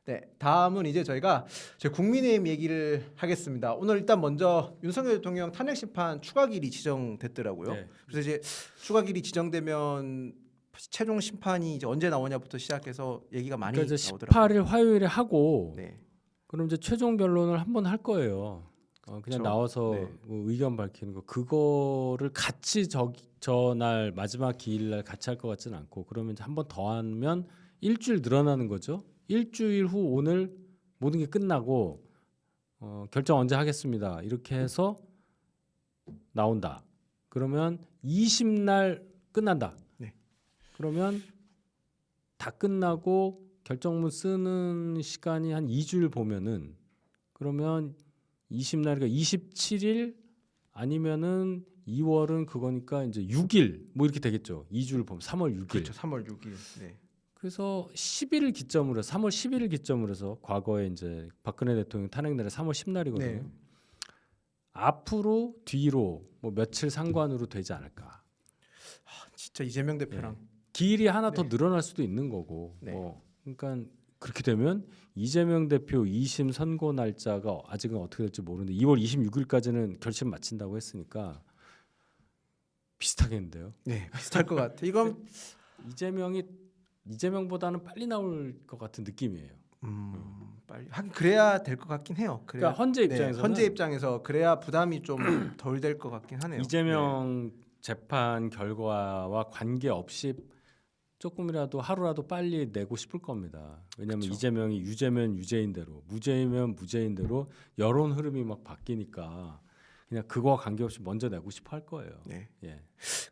네, 다음은 이제 저희가 국민의힘 얘기를 하겠습니다. 오늘 일단 먼저 윤석열 대통령 탄핵 심판 추가기일이 지정됐더라고요. 네. 그래서 이제 추가기일이 지정되면 최종 심판이 이제 언제 나오냐부터 시작해서 얘기가 많이 그러니까 이제 나오더라고요. 18일 화요일에 하고 네, 그럼 이제 최종 변론을 한번 할 거예요. 그냥 그쵸. 나와서 네. 뭐 의견 밝히는 거 그거를 같이 저날 마지막 기일날 같이 할 것 같지는 않고 그러면 이제 한 번 더 하면 일주일 늘어나는 거죠. 일주일 후 오늘 모든 게 끝나고 결정 언제 하겠습니다. 이렇게 해서 나온다. 그러면 20날 끝난다. 네. 그러면 다 끝나고 결정문 쓰는 시간이 한 2주일 보면은 그러면 20날이니까 27일 아니면은 2월은 그거니까 이제 6일 뭐 이렇게 되겠죠. 2주를 보면 3월 6일. 그렇죠. 3월 6일. 네. 그래서 10일을 기점으로 해서 3월 10일을 기점으로 해서 과거에 이제 박근혜 대통령 탄핵 날이 3월 10날이거든요. 네. 앞으로 뒤로 뭐 며칠 상관으로 되지 않을까. 진짜 이재명 대표랑 기일이 하나 더 네. 늘어날 수도 있는 거고. 네. 그러니까 그렇게 되면 이재명 대표 2심 선고 날짜가 아직은 어떻게 될지 모르는데 2월 26일까지는 결심 마친다고 했으니까 비슷하겠는데요. 네, 비슷할 것 같아. 이건 이재명보다는 빨리 나올 것 같은 느낌이에요. 빨리 하긴 그래야 될 것 같긴 해요. 그러니까 헌재 입장에서는 네, 헌재 입장에서 그래야 부담이 좀 덜 될 것 같긴 하네요. 이재명 재판 결과와 관계없이 조금이라도 하루라도 빨리 내고 싶을 겁니다. 왜냐하면 그쵸. 이재명이 유죄면 유죄인대로 무죄면 무죄인대로 여론 흐름이 막 바뀌니까 그냥 그거와 관계없이 먼저 내고 싶어 할 거예요. 네. 예.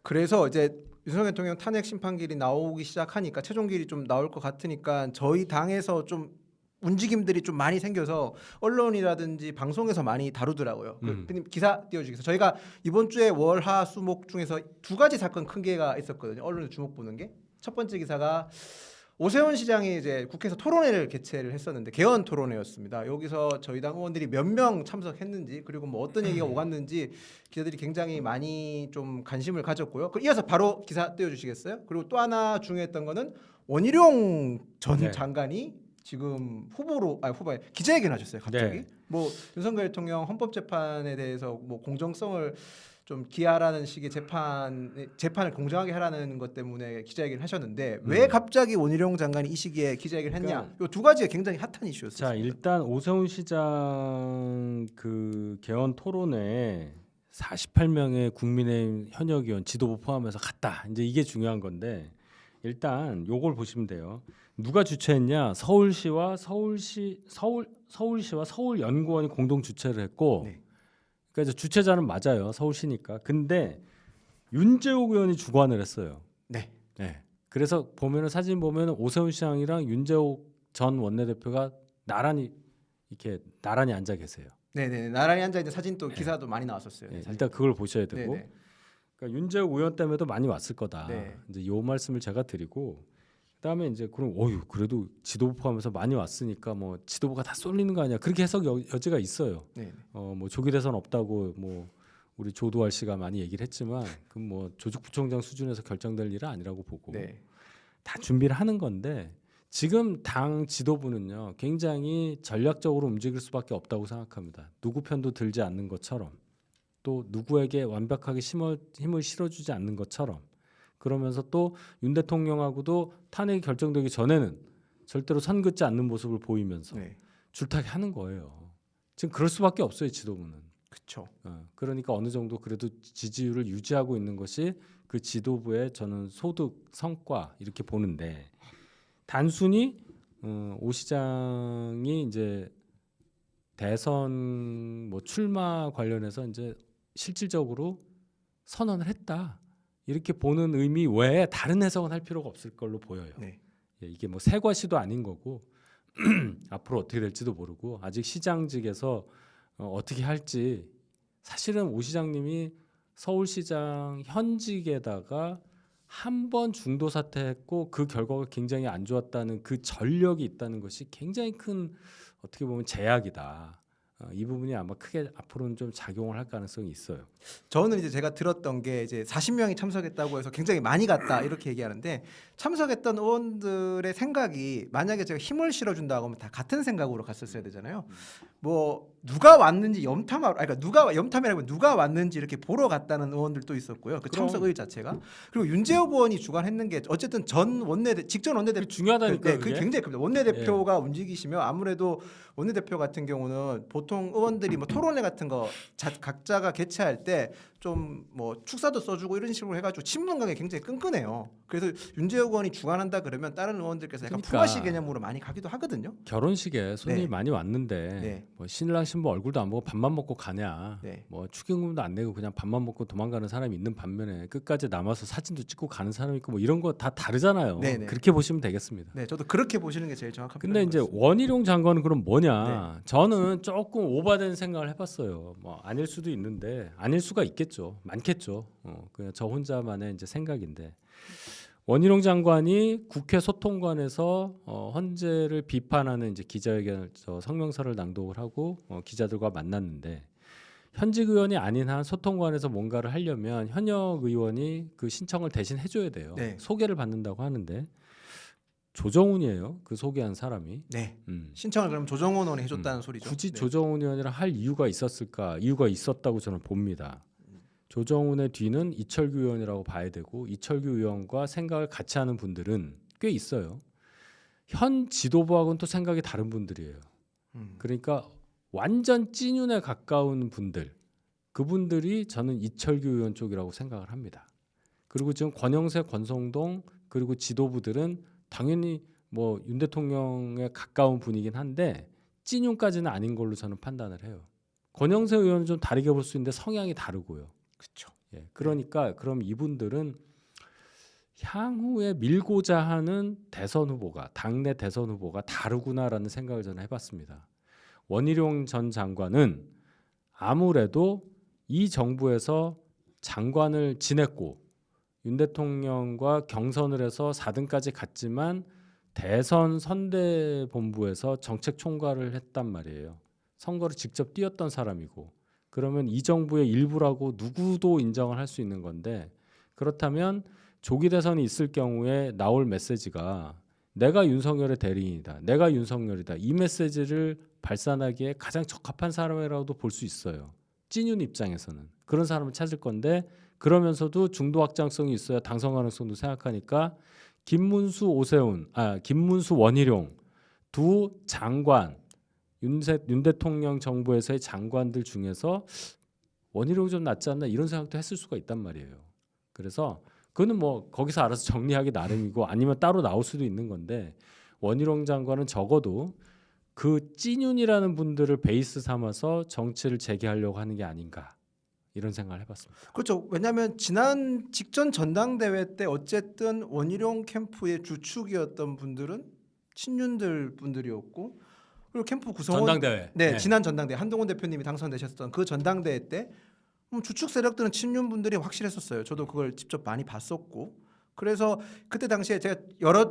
그래서 이제 윤석열 대통령 탄핵 심판길이 나오기 시작하니까 최종길이 좀 나올 것 같으니까 저희 당에서 좀 움직임들이 좀 많이 생겨서 언론이라든지 방송에서 많이 다루더라고요. 그 기사 띄워주겠어요. 저희가 이번 주에 월화 수목 중에서 두 가지 사건 큰 게가 있었거든요. 언론에 주목 보는 게. 첫 번째 기사가 오세훈 시장이 이제 국회에서 토론회를 개최를 했었는데 개헌 토론회였습니다. 여기서 저희 당 의원들이 몇 명 참석했는지 그리고 뭐 어떤 얘기가 오갔는지 기자들이 굉장히 많이 좀 관심을 가졌고요. 이어서 바로 기사 띄워주시겠어요? 그리고 또 하나 중요했던 거는 원희룡 전 네. 장관이 지금 후보에 기자회견 하셨어요. 갑자기 네. 뭐 윤석열 대통령 헌법재판에 대해서 뭐 공정성을 좀 기하라는 식의 재판을 공정하게 하라는 것 때문에 기자회견을 하셨는데 왜 갑자기 원희룡 장관이 이 시기에 기자회견을 했냐? 이 두 가지가 굉장히 핫한 이슈였어요. 자, 일단 오세훈 시장 그 개헌 토론회에 48명의 국민의힘 현역 의원 지도부 포함해서 갔다. 이제 이게 중요한 건데 일단 요걸 보시면 돼요. 누가 주최했냐? 서울시와 서울연구원이 공동 주최를 했고 네. 그러니까 이제 주최자는 맞아요. 서울시니까. 근데 윤재욱 의원이 주관을 했어요. 네. 네. 그래서 보면은 사진 보면은 오세훈 시장이랑 윤재욱 전 원내대표가 나란히 앉아 계세요. 네네. 나란히 앉아 있는 사진도 기사도 많이 나왔었어요. 네, 사진. 일단 그걸 보셔야 되고. 네네. 그러니까 윤재욱 의원 때문에도 많이 왔을 거다. 네. 이제 요 말씀을 제가 드리고 그다음에 이제 그럼 그래도 지도부 포함해서 많이 왔으니까 뭐 지도부가 다 쏠리는 거 아니야? 그렇게 해석 여지가 있어요. 네. 뭐 조기 대선 없다고 뭐 우리 조두할 씨가 많이 얘기를 했지만 그 뭐 조직부총장 수준에서 결정될 일은 아니라고 보고 네. 다 준비를 하는 건데 지금 당 지도부는요 굉장히 전략적으로 움직일 수밖에 없다고 생각합니다. 누구 편도 들지 않는 것처럼 또 누구에게 완벽하게 힘을 실어주지 않는 것처럼 그러면서 또 윤 대통령하고도 탄핵이 결정되기 전에는 절대로 선 긋지 않는 모습을 보이면서 네. 줄타기 하는 거예요. 지금 그럴 수밖에 없어요 지도부는. 그렇죠. 그러니까 어느 정도 그래도 지지율을 유지하고 있는 것이 그 지도부의 저는 소득 성과 이렇게 보는데 단순히 오 시장이 이제 대선 뭐 출마 관련해서 이제 실질적으로 선언을 했다 이렇게 보는 의미 외에 다른 해석은 할 필요가 없을 걸로 보여요. 네. 이게 뭐 세과시도 아닌 거고 앞으로 어떻게 될지도 모르고 아직 시장직에서 어떻게 할지 사실은 오 시장님이 서울시장 현직에다가 한 번 중도 사퇴했고 그 결과가 굉장히 안 좋았다는 그 전력이 있다는 것이 굉장히 큰 어떻게 보면 제약이다. 이 부분이 아마 크게 앞으로는 좀 작용을 할 가능성이 있어요. 저는 이제 제가 들었던 게 이제 40명이 참석했다고 해서 굉장히 많이 갔다 이렇게 얘기하는데 참석했던 의원들의 생각이 만약에 제가 힘을 실어준다고 하면 다 같은 생각으로 갔었어야 되잖아요. 뭐 누가 왔는지 염탐하러, 그러니까 누가 염탐이라고 누가 왔는지 이렇게 보러 갔다는 의원들도 있었고요. 그 그럼. 참석 의의 자체가. 그리고 윤재욱 의원이 주관했는 게 어쨌든 직전 원내대표 그게 중요하다니까요. 네, 그게 그게. 굉장히 큽니다. 원내대표가 움직이시면 아무래도 원내대표 같은 경우는 보통 의원들이 뭐 토론회 같은 거 각자가 개최할 때 좀 뭐 축사도 써주고 이런 식으로 해가지고 친분관계 굉장히 끈끈해요. 그래서 윤재욱 의원이 주관한다 그러면 다른 의원들께서 약간 그러니까. 품앗이 개념으로 많이 가기도 하거든요. 결혼식에 손님이 네. 많이 왔는데 네. 뭐 신랑 신부 얼굴도 안 보고 밥만 먹고 가냐, 네. 뭐 축의금도 안 내고 그냥 밥만 먹고 도망가는 사람이 있는 반면에 끝까지 남아서 사진도 찍고 가는 사람이 있고 뭐 이런 거 다 다르잖아요. 네네. 그렇게 보시면 되겠습니다. 네, 저도 그렇게 보시는 게 제일 정확한 근데 표현인 이제 것 같습니다. 원희룡 장관은 그럼 뭐냐? 네. 저는 조금 오바된 생각을 해봤어요. 뭐 아닐 수도 있는데 아닐 수가 있겠죠, 많겠죠. 그냥 저 혼자만의 이제 생각인데 원희룡 장관이 국회 소통관에서 헌재를 비판하는 이제 기자회견 성명서를 낭독을 하고 기자들과 만났는데 현직 의원이 아닌 한 소통관에서 뭔가를 하려면 현역 의원이 그 신청을 대신 해줘야 돼요. 네. 소개를 받는다고 하는데 조정훈이에요. 그 소개한 사람이. 네. 신청을 그럼 조정원 의원이 해줬다는 소리죠. 굳이 네. 조정훈 의원이라 할 이유가 있었을까? 이유가 있었다고 저는 봅니다. 조정훈의 뒤는 이철규 의원이라고 봐야 되고 이철규 의원과 생각을 같이 하는 분들은 꽤 있어요. 현 지도부하고는 또 생각이 다른 분들이에요. 그러니까 완전 찐윤에 가까운 분들, 그분들이 저는 이철규 의원 쪽이라고 생각을 합니다. 그리고 지금 권영세, 권성동 그리고 지도부들은 당연히 뭐 윤 대통령에 가까운 분이긴 한데 찐윤까지는 아닌 걸로 저는 판단을 해요. 권영세 의원은 좀 다르게 볼 수 있는데 성향이 다르고요. 그렇죠. 예, 그러니까 그럼 이분들은 향후에 밀고자 하는 대선 후보가 당내 대선 후보가 다르구나라는 생각을 저는 해봤습니다. 원희룡 전 장관은 아무래도 이 정부에서 장관을 지냈고 윤 대통령과 경선을 해서 4등까지 갔지만 대선 선대본부에서 정책 총괄을 했단 말이에요. 선거를 직접 뛰었던 사람이고 그러면 이 정부의 일부라고 누구도 인정을 할 수 있는 건데 그렇다면 조기 대선이 있을 경우에 나올 메시지가 내가 윤석열의 대리인이다. 내가 윤석열이다. 이 메시지를 발산하기에 가장 적합한 사람이라고도 볼 수 있어요. 찐윤 입장에서는. 그런 사람을 찾을 건데 그러면서도 중도 확장성이 있어야 당선 가능성도 생각하니까 김문수 원희룡 두 장관 윤 대통령 정부에서의 장관들 중에서 원희룡이 좀 낫지 않나 이런 생각도 했을 수가 있단 말이에요. 그래서 그거는 뭐 거기서 알아서 정리하기 나름이고 아니면 따로 나올 수도 있는 건데 원희룡 장관은 적어도 그 찐윤이라는 분들을 베이스 삼아서 정치를 재개하려고 하는 게 아닌가 이런 생각을 해봤습니다. 그렇죠. 왜냐하면 지난 직전 전당대회 때 어쨌든 원희룡 캠프의 주축이었던 분들은 친윤들 분들이었고 그리고 캠프 구성원 전당대회. 네, 지난 전당대회 한동훈 대표님이 당선되셨던 그 전당대회 때 주축 세력들은 친윤 분들이 확실했었어요. 저도 그걸 직접 많이 봤었고 그래서 그때 당시에 제가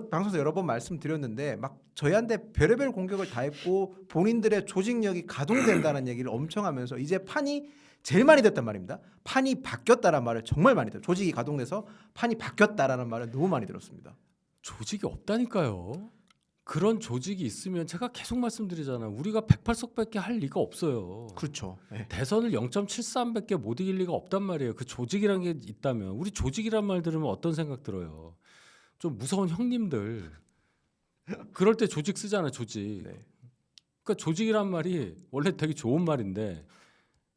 방송에서 여러 번 말씀드렸는데 막 저희한테 별의별 공격을 다 했고 본인들의 조직력이 가동된다는 얘기를 엄청 하면서 이제 판이 제일 많이 됐단 말입니다. 판이 바뀌었다라는 말을 정말 많이 들어요. 조직이 가동돼서 판이 바뀌었다라는 말을 너무 많이 들었습니다. 조직이 없다니까요. 그런 조직이 있으면 제가 계속 말씀드리잖아요. 우리가 108석밖에 할 리가 없어요. 그렇죠. 네. 대선을 0.73밖에 못 이길 리가 없단 말이에요. 그 조직이란 게 있다면 우리 조직이란 말 들으면 어떤 생각 들어요? 좀 무서운 형님들. 그럴 때 조직 쓰잖아요. 조직. 네. 그러니까 조직이란 말이 원래 되게 좋은 말인데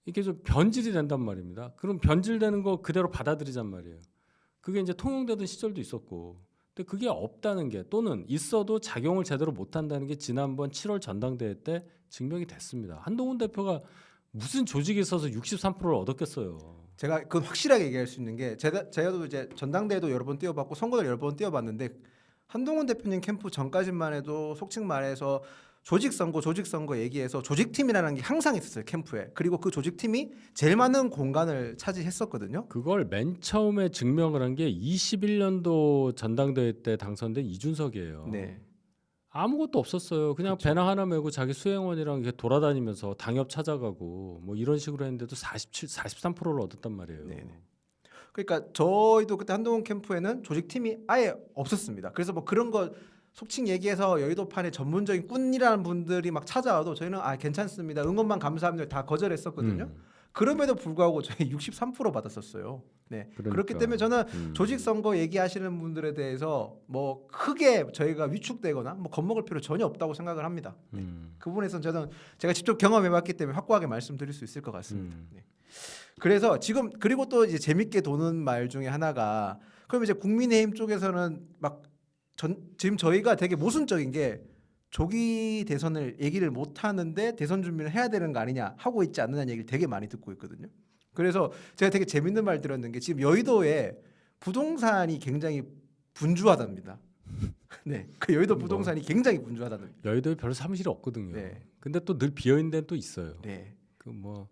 이게 좀 변질이 된단 말입니다. 그럼 변질되는 거 그대로 받아들이란 말이에요. 그게 이제 통용되던 시절도 있었고. 근데 그게 없다는 게 또는 있어도 작용을 제대로 못한다는 게 지난번 7월 전당대회 때 증명이 됐습니다. 한동훈 대표가 무슨 조직이 있어서 63%를 얻었겠어요. 제가 그건 확실하게 얘기할 수 있는 게 제가도 이제 전당대회도 여러 번 뛰어봤고 선거도 여러 번 뛰어봤는데 한동훈 대표님 캠프 전까지만 해도 속칭 말해서 조직 선거 얘기해서 조직팀이라는 게 항상 있었어요 캠프에. 그리고 그 조직팀이 제일 많은 공간을 차지했었거든요. 그걸 맨 처음에 증명을 한 게 21년도 전당대회 때 당선된 이준석이에요. 네. 아무것도 없었어요. 그냥 그쵸. 배낭 하나 메고 자기 수행원이랑 이렇게 돌아다니면서 당협 찾아가고 뭐 이런 식으로 했는데도 43%를 얻었단 말이에요. 네네. 그러니까 저희도 그때 한동훈 캠프에는 조직팀이 아예 없었습니다. 그래서 뭐 그런 거 속칭 얘기해서 여의도판에 전문적인 꾼이라는 분들이 막 찾아와도 저희는 아 괜찮습니다. 응원만 감사합니다. 다 거절했었거든요. 그럼에도 불구하고 저희 63% 받았었어요. 네. 그렇기 그러니까. 때문에 저는 조직 선거 얘기하시는 분들에 대해서 뭐 크게 저희가 위축되거나 뭐 겁먹을 필요 전혀 없다고 생각을 합니다. 네. 그 부분에서는 저는 제가 직접 경험해봤기 때문에 확고하게 말씀드릴 수 있을 것 같습니다. 네. 그래서 지금 그리고 또 이제 재밌게 도는 말 중에 하나가 그럼 이제 국민의힘 쪽에서는 막 지금 저희가 되게 모순적인 게 조기 대선을 얘기를 못 하는데 대선 준비를 해야 되는 거 아니냐 하고 있지 않느냐는 얘기를 되게 많이 듣고 있거든요. 그래서 제가 되게 재밌는 말 들었는 게 지금 여의도에 부동산이 굉장히 분주하답니다. 네, 그 여의도 부동산이 굉장히 분주하다는. 여의도에 별로 사무실이 없거든요. 네. 근데 또 늘 비어 있는 데는 또 있어요. 네. 그 뭐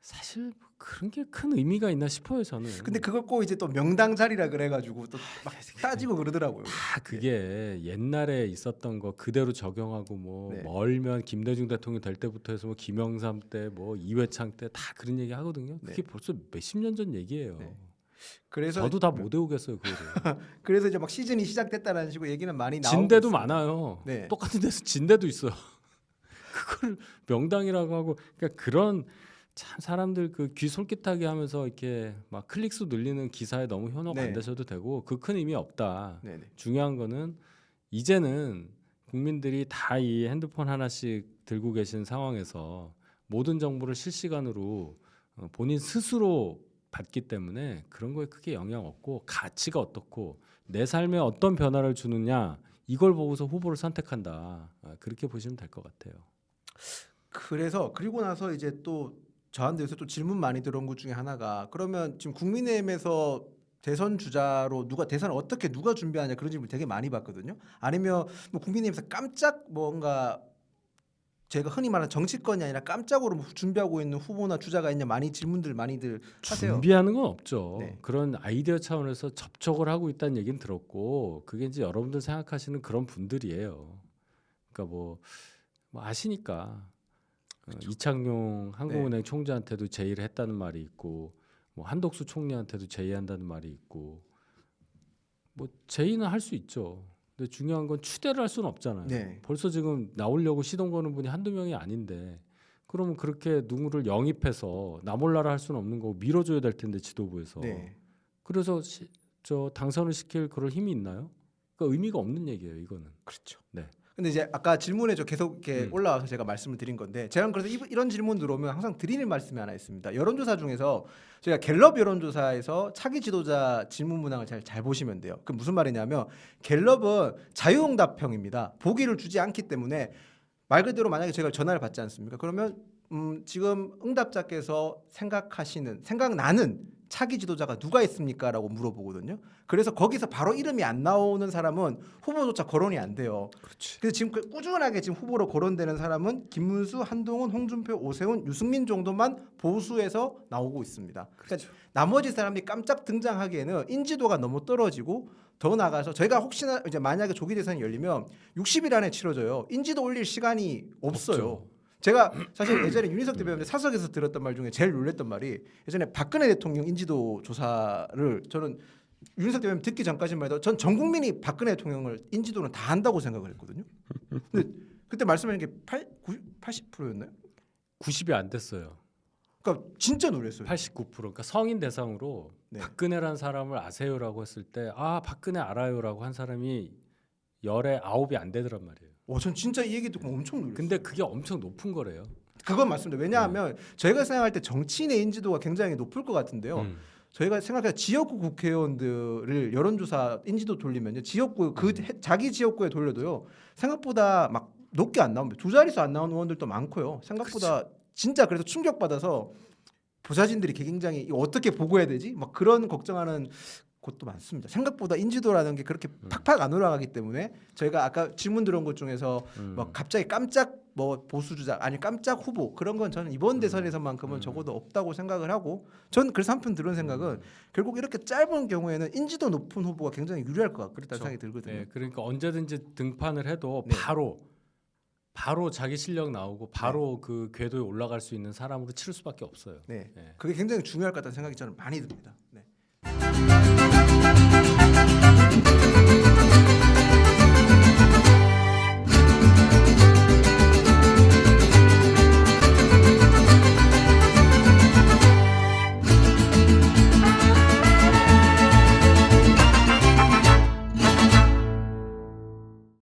사실 뭐 그런 게 큰 의미가 있나 싶어요 저는. 근데 그걸 꼭 이제 또 명당 자리라 그래가지고 또 막 따지고 그러더라고요. 다 그게 옛날에 있었던 거 그대로 적용하고 뭐 네. 멀면 김대중 대통령 될 때부터 해서 뭐 김영삼 때 뭐 이회창 때 다 그런 얘기 하거든요. 그게 벌써 몇십 년 전 얘기예요. 네. 그래서 저도 다 못 외우겠어요 그거를. 그래서 이제 막 시즌이 시작됐다라는 식으로 얘기는 많이 나오고 진대도 있습니다. 많아요. 네. 똑같은 데서 진대도 있어. 그걸 명당이라고 하고 그러니까 그런 참 사람들 그 귀 솔깃하게 하면서 이렇게 막 클릭수 늘리는 기사에 너무 현혹 네. 안 되셔도 되고 그 큰 의미 없다. 네네. 중요한 거는 이제는 국민들이 다 이 핸드폰 하나씩 들고 계신 상황에서 모든 정보를 실시간으로 본인 스스로 받기 때문에 그런 거에 크게 영향 없고 가치가 어떻고 내 삶에 어떤 변화를 주느냐 이걸 보고서 후보를 선택한다. 그렇게 보시면 될 것 같아요. 그래서 그리고 나서 이제 또 저한테 요새 또 질문 많이 들어온 것 중에 하나가 그러면 지금 국민의힘에서 대선 주자로 대선을 어떻게 누가 준비하냐 그런 질문 되게 많이 받거든요. 아니면 뭐 국민의힘에서 깜짝 뭔가 제가 흔히 말하는 정치권이 아니라 깜짝으로 뭐 준비하고 있는 후보나 주자가 있냐 많이 질문들 많이들 하세요. 준비하는 건 없죠. 네. 그런 아이디어 차원에서 접촉을 하고 있다는 얘기는 들었고 그게 이제 여러분들 생각하시는 그런 분들이에요. 그러니까 뭐 아시니까 이창용 한국은행 총재한테도 제의를 했다는 말이 있고 뭐 한덕수 총리한테도 제의한다는 말이 있고 뭐 제의는 할 수 있죠. 근데 중요한 건 추대를 할 수는 없잖아요. 네. 벌써 지금 나오려고 시동 거는 분이 한두 명이 아닌데 그러면 그렇게 누구를 영입해서 나 몰라라 할 수는 없는 거고 밀어줘야 될 텐데 지도부에서. 네. 그래서 저 당선을 시킬 그럴 힘이 있나요? 그러니까 의미가 없는 얘기예요 이거는. 그렇죠. 네. 근데 이제 아까 질문에 저 계속 이렇게 올라와서 제가 말씀을 드린 건데 제가 그래서 이런 질문 들어오면 항상 드리는 말씀이 하나 있습니다. 여론조사 중에서 제가 갤럽 여론조사에서 차기 지도자 질문 문항을 잘 보시면 돼요. 그 무슨 말이냐면 갤럽은 자유응답형입니다. 보기를 주지 않기 때문에 말 그대로 만약에 제가 전화를 받지 않습니까? 그러면 지금 응답자께서 생각나는 차기 지도자가 누가 있습니까? 라고 물어보거든요. 그래서 거기서 바로 이름이 안 나오는 사람은 후보조차 거론이 안 돼요. 그렇지. 그래서 지금 꾸준하게 지금 후보로 거론되는 사람은 김문수, 한동훈, 홍준표, 오세훈, 유승민 정도만 보수에서 나오고 있습니다. 그러니까 나머지 사람들이 깜짝 등장하기에는 인지도가 너무 떨어지고 더 나가서 저희가 혹시나 이제 만약에 조기 대선이 열리면 60일 안에 치러져요. 인지도 올릴 시간이 없어요. 없죠. 제가 사실 예전에 윤희석 대표님 사석에서 들었던 말 중에 제일 놀랬던 말이 예전에 박근혜 대통령 인지도 조사를 저는 윤희석 대표님 듣기 전까지만 해도 전 국민이 박근혜 대통령을 인지도는 다 한다고 생각을 했거든요. 근데 그때 말씀하신 게 80%였나요? 90이 안 됐어요. 그러니까 진짜 놀랐어요. 89%. 그러니까 성인 대상으로 네. 박근혜라는 사람을 아세요라고 했을 때 아 박근혜 알아요라고 한 사람이 10에 9이 안 되더란 말이에요. 전 진짜 이 얘기 듣고 엄청 놀랐어요. 근데 그게 엄청 높은 거래요. 그건 맞습니다. 왜냐하면 저희가 생각할 때 정치인의 인지도가 굉장히 높을 것 같은데요. 저희가 생각할 지역구 국회의원들을 여론조사 인지도 돌리면요, 지역구 자기 지역구에 돌려도요 생각보다 막 높게 안 나옵니다. 두 자릿수 안 나오는 의원들도 많고요. 생각보다 진짜 그래서 충격받아서 보좌진들이 굉장히 이거 어떻게 보고해야 되지? 막 그런 걱정하는 곳도 많습니다. 생각보다 인지도라는 게 그렇게 팍팍 안 올라가기 때문에 저희가 아까 질문 들어온 것 중에서 뭐 갑자기 깜짝 뭐 보수 주자 아니 깜짝 후보 그런 건 저는 이번 대선에서만큼은 적어도 없다고 생각을 하고 전 그래서 한편 들은 생각은 결국 이렇게 짧은 경우에는 인지도 높은 후보가 굉장히 유리할 것 같다는 그렇죠. 생각이 들거든요. 네, 그러니까 언제든지 등판을 해도 네. 바로 자기 실력 나오고 바로 그 궤도에 올라갈 수 있는 사람으로 치를 수밖에 없어요. 네, 네. 그게 굉장히 중요할 것 같다는 생각이 저는 많이 듭니다. 네.